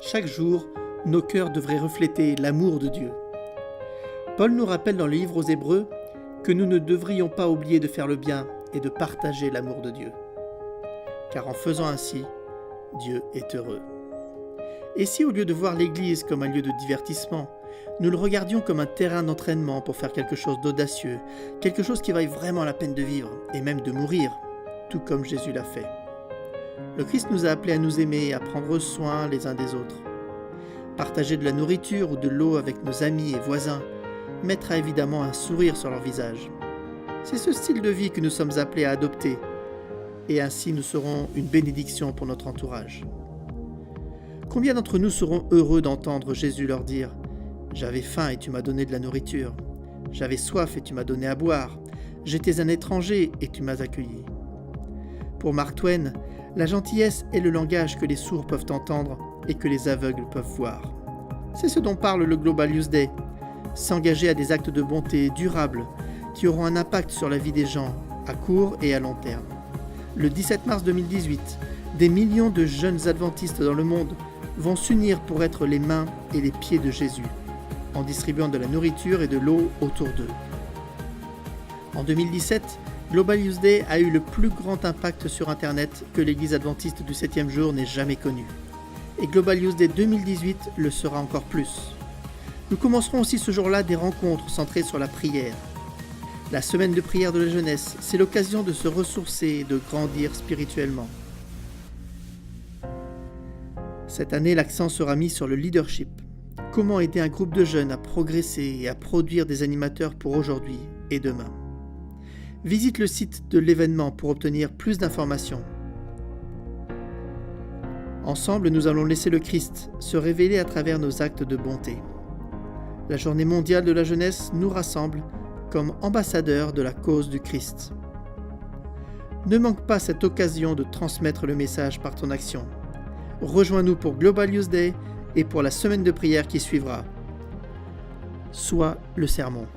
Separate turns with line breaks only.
Chaque jour, nos cœurs devraient refléter l'amour de Dieu. Paul nous rappelle dans le livre aux Hébreux que nous ne devrions pas oublier de faire le bien et de partager l'amour de Dieu. Car en faisant ainsi, Dieu est heureux. Et si au lieu de voir l'Église comme un lieu de divertissement, nous le regardions comme un terrain d'entraînement pour faire quelque chose d'audacieux, quelque chose qui vaille vraiment la peine de vivre et même de mourir, tout comme Jésus l'a fait. Le Christ nous a appelés à nous aimer et à prendre soin les uns des autres. Partager de la nourriture ou de l'eau avec nos amis et voisins mettra évidemment un sourire sur leur visage. C'est ce style de vie que nous sommes appelés à adopter, et ainsi nous serons une bénédiction pour notre entourage. Combien d'entre nous seront heureux d'entendre Jésus leur dire « J'avais faim et tu m'as donné de la nourriture. J'avais soif et tu m'as donné à boire. J'étais un étranger et tu m'as accueilli. » Pour Mark Twain, la gentillesse est le langage que les sourds peuvent entendre et que les aveugles peuvent voir. C'est ce dont parle le Global Youth Day, s'engager à des actes de bonté durables qui auront un impact sur la vie des gens à court et à long terme. Le 17 mars 2018, des millions de jeunes adventistes dans le monde vont s'unir pour être les mains et les pieds de Jésus, en distribuant de la nourriture et de l'eau autour d'eux. En 2017, Global Youth Day a eu le plus grand impact sur Internet que l'Église adventiste du 7e jour n'ait jamais connu. Et Global Youth Day 2018 le sera encore plus. Nous commencerons aussi ce jour-là des rencontres centrées sur la prière. La semaine de prière de la jeunesse, c'est l'occasion de se ressourcer et de grandir spirituellement. Cette année, l'accent sera mis sur le leadership. Comment aider un groupe de jeunes à progresser et à produire des animateurs pour aujourd'hui et demain. Visite le site de l'événement pour obtenir plus d'informations. Ensemble, nous allons laisser le Christ se révéler à travers nos actes de bonté. La Journée mondiale de la jeunesse nous rassemble comme ambassadeurs de la cause du Christ. Ne manque pas cette occasion de transmettre le message par ton action. Rejoins-nous pour Global Youth Day et pour la semaine de prière qui suivra. Sois le sermon.